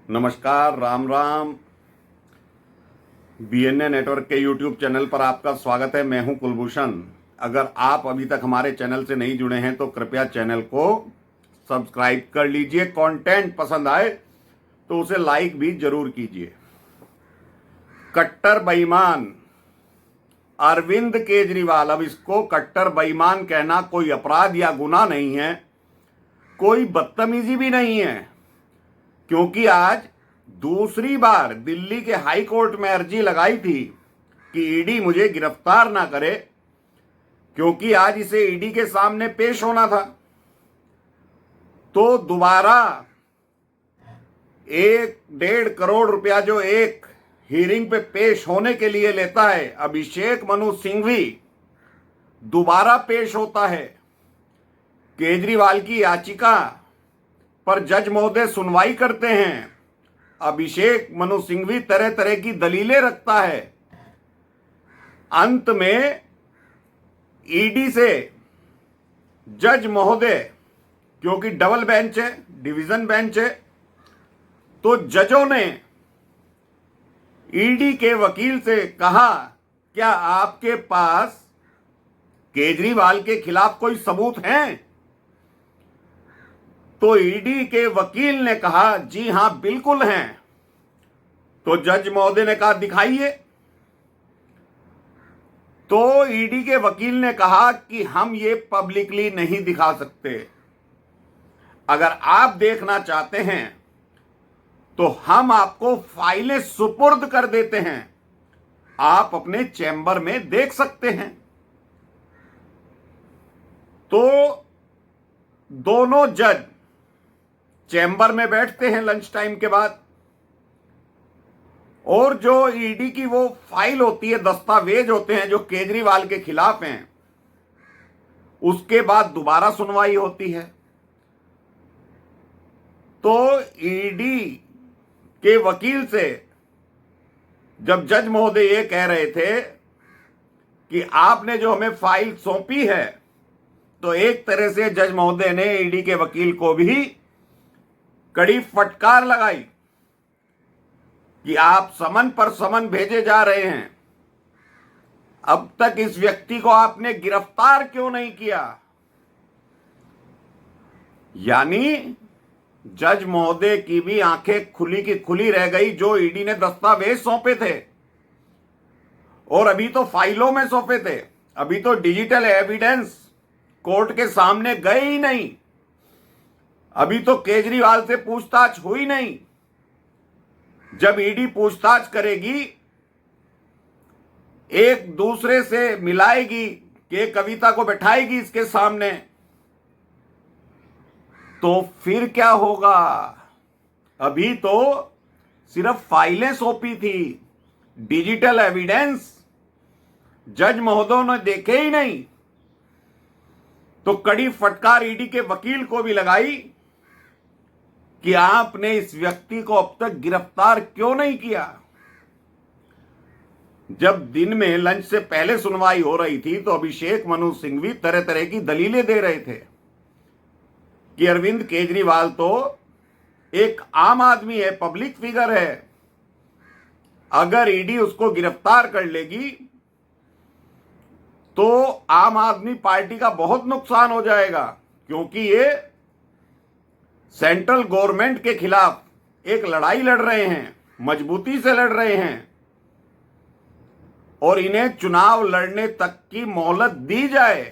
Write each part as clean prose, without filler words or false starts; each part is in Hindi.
नमस्कार, राम राम। बीएनए नेटवर्क के यूट्यूब चैनल पर आपका स्वागत है। मैं हूं कुलभूषण। अगर आप अभी तक हमारे चैनल से नहीं जुड़े हैं तो कृपया चैनल को सब्सक्राइब कर लीजिए। कंटेंट पसंद आए तो उसे लाइक भी जरूर कीजिए। कट्टर बेईमान अरविंद केजरीवाल, अब इसको कट्टर बेईमान कहना कोई अपराध या गुनाह नहीं है, कोई बदतमीजी भी नहीं है, क्योंकि आज दूसरी बार दिल्ली के हाई कोर्ट में अर्जी लगाई थी कि ईडी मुझे गिरफ्तार ना करे, क्योंकि आज इसे ईडी के सामने पेश होना था। तो दोबारा 1.5 करोड़ रुपया जो एक हियरिंग पे पेश होने के लिए लेता है, अभिषेक मनु सिंघवी दोबारा पेश होता है। केजरीवाल की याचिका पर जज महोदय सुनवाई करते हैं। अभिषेक मनु सिंघवी तरह तरह की दलीलें रखता है। अंत में ईडी से जज महोदय, क्योंकि डबल बेंच है, डिवीजन बेंच है, तो जजों ने ईडी के वकील से कहा, क्या आपके पास केजरीवाल के खिलाफ कोई सबूत हैं? तो ईडी के वकील ने कहा, जी हां बिल्कुल हैं। तो जज महोदय ने कहा, दिखाइए। तो ईडी के वकील ने कहा कि हम ये पब्लिकली नहीं दिखा सकते, अगर आप देखना चाहते हैं तो हम आपको फाइलें सुपुर्द कर देते हैं, आप अपने चैम्बर में देख सकते हैं। तो दोनों जज चैम्बर में बैठते हैं लंच टाइम के बाद, और जो ईडी की वो फाइल होती है, दस्तावेज होते हैं जो केजरीवाल के खिलाफ हैं, उसके बाद दोबारा सुनवाई होती है। तो ईडी के वकील से जब जज महोदय ये कह रहे थे कि आपने जो हमें फाइल सौंपी है, तो एक तरह से जज महोदय ने ईडी के वकील को भी कड़ी फटकार लगाई कि आप समन पर समन भेजे जा रहे हैं, अब तक इस व्यक्ति को आपने गिरफ्तार क्यों नहीं किया? यानी जज महोदय की भी आंखें खुली की खुली रह गई। जो ईडी ने दस्तावेज सौंपे थे, और अभी तो फाइलों में सौंपे थे, अभी तो डिजिटल एविडेंस कोर्ट के सामने गए ही नहीं, अभी तो केजरीवाल से पूछताछ हुई नहीं। जब ईडी पूछताछ करेगी, एक दूसरे से मिलाएगी कि कविता को बैठाएगी इसके सामने, तो फिर क्या होगा? अभी तो सिर्फ फाइलें सौंपी थी, डिजिटल एविडेंस जज महोदय ने देखे ही नहीं। तो कड़ी फटकार ईडी के वकील को भी लगाई कि आपने इस व्यक्ति को अब तक गिरफ्तार क्यों नहीं किया? जब दिन में लंच से पहले सुनवाई हो रही थी तो अभिषेक मनु सिंघवी तरह तरह की दलीलें दे रहे थे कि अरविंद केजरीवाल तो एक आम आदमी है, पब्लिक फिगर है, अगर ईडी उसको गिरफ्तार कर लेगी तो आम आदमी पार्टी का बहुत नुकसान हो जाएगा, क्योंकि ये सेंट्रल गवर्नमेंट के खिलाफ एक लड़ाई लड़ रहे हैं, मजबूती से लड़ रहे हैं, और इन्हें चुनाव लड़ने तक की मोहलत दी जाए।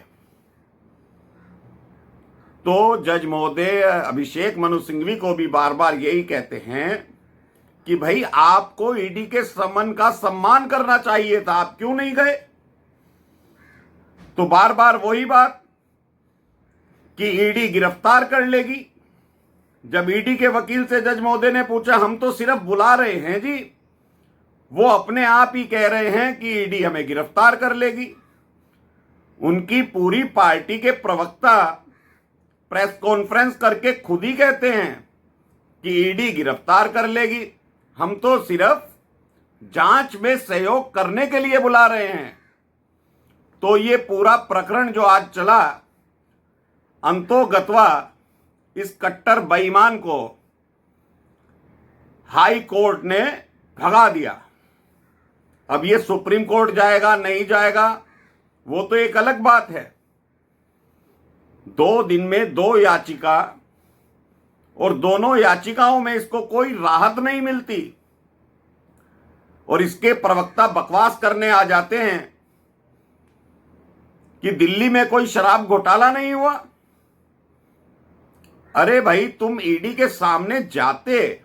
तो जज महोदय अभिषेक मनु सिंघवी को भी बार बार यही कहते हैं कि भाई आपको ईडी के समन का सम्मान करना चाहिए था, आप क्यों नहीं गए? तो बार बार वही बात कि ईडी गिरफ्तार कर लेगी। जब ईडी के वकील से जज महोदय ने पूछा, हम तो सिर्फ बुला रहे हैं जी, वो अपने आप ही कह रहे हैं कि ईडी हमें गिरफ्तार कर लेगी। उनकी पूरी पार्टी के प्रवक्ता प्रेस कॉन्फ्रेंस करके खुद ही कहते हैं कि ईडी गिरफ्तार कर लेगी, हम तो सिर्फ जांच में सहयोग करने के लिए बुला रहे हैं। तो ये पूरा प्रकरण जो आज चला, अंतोगत्वा इस कट्टर बेईमान को हाई कोर्ट ने भगा दिया। अब ये सुप्रीम कोर्ट जाएगा नहीं जाएगा वो तो एक अलग बात है। 2 दिन में 2 याचिका, और दोनों याचिकाओं में इसको कोई राहत नहीं मिलती, और इसके प्रवक्ता बकवास करने आ जाते हैं कि दिल्ली में कोई शराब घोटाला नहीं हुआ। अरे भाई, तुम ईडी के सामने जाते,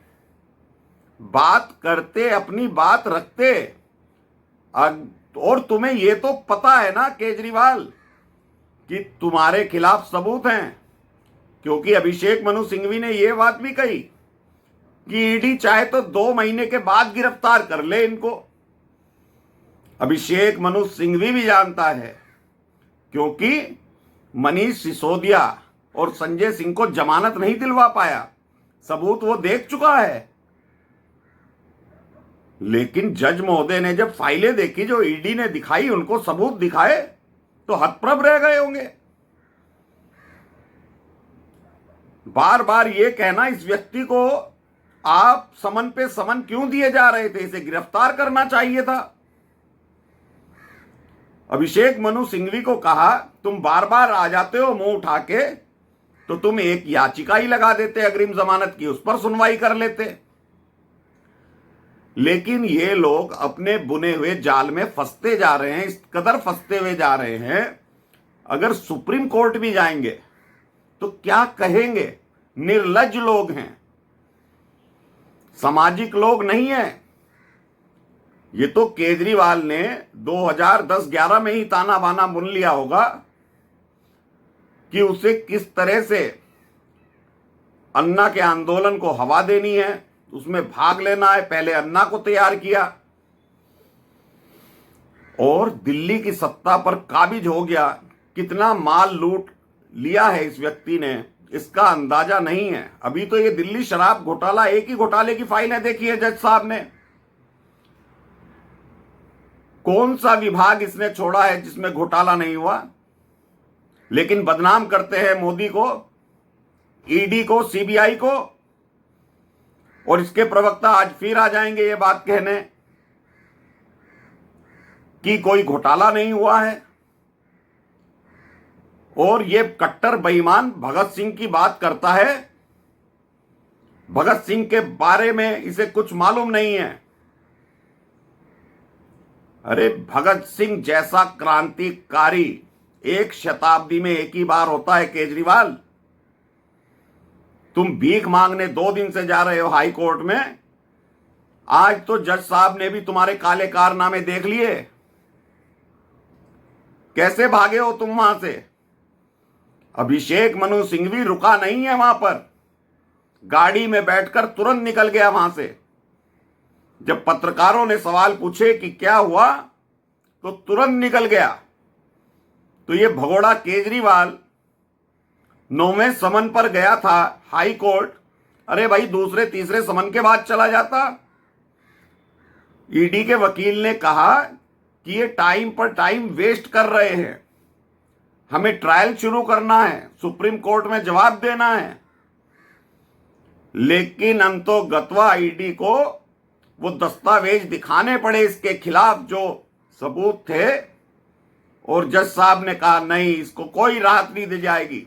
बात करते, अपनी बात रखते, और तुम्हें यह तो पता है ना केजरीवाल कि तुम्हारे खिलाफ सबूत हैं, क्योंकि अभिषेक मनु सिंघवी ने यह बात भी कही कि ईडी चाहे तो 2 महीने के बाद गिरफ्तार कर ले इनको। अभिषेक मनु सिंघवी भी जानता है, क्योंकि मनीष सिसोदिया और संजय सिंह को जमानत नहीं दिलवा पाया, सबूत वो देख चुका है। लेकिन जज महोदय ने जब फाइलें देखी जो ईडी ने दिखाई, उनको सबूत दिखाए, तो हतप्रभ रह गए होंगे। बार बार ये कहना, इस व्यक्ति को आप समन पे समन क्यों दिए जा रहे थे, इसे गिरफ्तार करना चाहिए था। अभिषेक मनु सिंघवी को कहा, तुम बार बार आ जाते हो मुंह उठा के, तो तुम एक याचिका ही लगा देते अग्रिम जमानत की, उस पर सुनवाई कर लेते। लेकिन ये लोग अपने बुने हुए जाल में फंसते जा रहे हैं, इस कदर फंसते हुए जा रहे हैं, अगर सुप्रीम कोर्ट भी जाएंगे तो क्या कहेंगे। निर्लज्ज लोग हैं, सामाजिक लोग नहीं हैं। ये तो केजरीवाल ने 2010-11 में ही ताना बाना बुन लिया होगा कि उसे किस तरह से अन्ना के आंदोलन को हवा देनी है, उसमें भाग लेना है। पहले अन्ना को तैयार किया और दिल्ली की सत्ता पर काबिज हो गया। कितना माल लूट लिया है इस व्यक्ति ने, इसका अंदाजा नहीं है। अभी तो ये दिल्ली शराब घोटाला, एक ही घोटाले की फाइलें देखी है जज साहब ने। कौन सा विभाग इसने छोड़ा है जिसमें घोटाला नहीं हुआ। लेकिन बदनाम करते हैं मोदी को, ईडी को, सीबीआई को, और इसके प्रवक्ता आज फिर आ जाएंगे ये बात कहने कि कोई घोटाला नहीं हुआ है। और ये कट्टर बेईमान भगत सिंह की बात करता है। भगत सिंह के बारे में इसे कुछ मालूम नहीं है। अरे भगत सिंह जैसा क्रांतिकारी 1 शताब्दी में एक ही बार होता है केजरीवाल। तुम भीख मांगने 2 दिन से जा रहे हो हाई कोर्ट में। आज तो जज साहब ने भी तुम्हारे काले कारनामे देख लिए। कैसे भागे हो तुम वहां से। अभिषेक मनु सिंघवी रुका नहीं है वहां पर, गाड़ी में बैठकर तुरंत निकल गया वहां से। जब पत्रकारों ने सवाल पूछे कि क्या हुआ, तो तुरंत निकल गया। तो ये भगोड़ा केजरीवाल 9वें समन पर गया था हाई कोर्ट। अरे भाई, दूसरे तीसरे समन के बाद चला जाता। ईडी के वकील ने कहा कि ये टाइम पर टाइम वेस्ट कर रहे हैं, हमें ट्रायल शुरू करना है, सुप्रीम कोर्ट में जवाब देना है। लेकिन अंतोगत्वा ईडी को वो दस्तावेज दिखाने पड़े इसके खिलाफ जो सबूत थे, और जज साहब ने कहा नहीं, इसको कोई राहत नहीं दी जाएगी।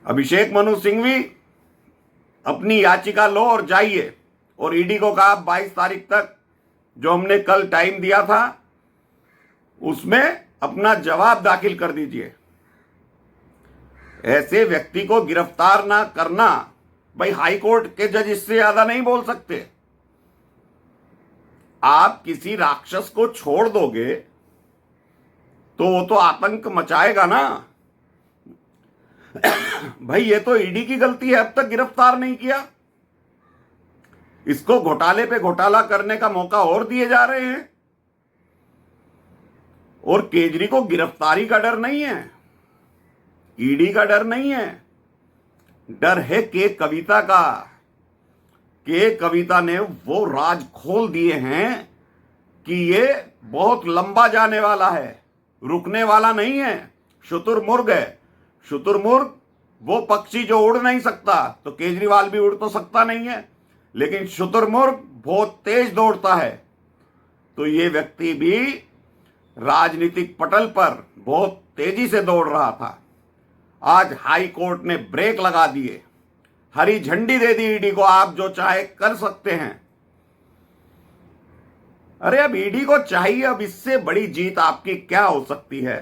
अभिषेक मनु सिंघवी अपनी याचिका लो और जाइए, और ईडी को कहा 22 तारीख तक जो हमने कल टाइम दिया था उसमें अपना जवाब दाखिल कर दीजिए। ऐसे व्यक्ति को गिरफ्तार ना करना, भाई हाई कोर्ट के जज इससे ज्यादा नहीं बोल सकते। आप किसी राक्षस को छोड़ दोगे तो वो तो आतंक मचाएगा ना। भाई ये तो ईडी की गलती है, अब तक गिरफ्तार नहीं किया। इसको घोटाले पे घोटाला करने का मौका और दिए जा रहे हैं। और केजरी को गिरफ्तारी का डर नहीं है, ईडी का डर नहीं है, डर है के कविता का। के कविता ने वो राज खोल दिए हैं कि ये बहुत लंबा जाने वाला है, रुकने वाला नहीं है। शुतुरमुर्ग है। शुतुरमुर्ग वो पक्षी जो उड़ नहीं सकता, तो केजरीवाल भी उड़ तो सकता नहीं है। लेकिन शुतुरमुर्ग बहुत तेज दौड़ता है। तो ये व्यक्ति भी राजनीतिक पटल पर बहुत तेजी से दौड़ रहा था। आज हाई कोर्ट ने ब्रेक लगा दिए, हरी झंडी दे दी ईडी को, आप जो चाहे कर सकते हैं। अरे अब ईडी को चाहिए, अब इससे बड़ी जीत आपकी क्या हो सकती है?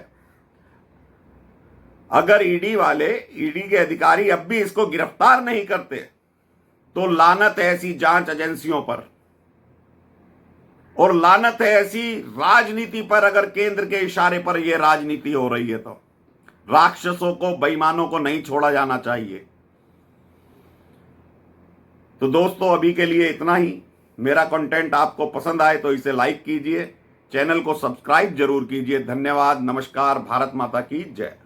अगर ईडी के अधिकारी अब भी इसको गिरफ्तार नहीं करते तो लानत है ऐसी जांच एजेंसियों पर, और लानत है ऐसी राजनीति पर। अगर केंद्र के इशारे पर यह राजनीति हो रही है तो राक्षसों को, बेईमानों को नहीं छोड़ा जाना चाहिए। तो दोस्तों अभी के लिए इतना ही। मेरा कंटेंट आपको पसंद आए तो इसे लाइक कीजिए, चैनल को सब्सक्राइब जरूर कीजिए। धन्यवाद, नमस्कार, भारत माता की जय।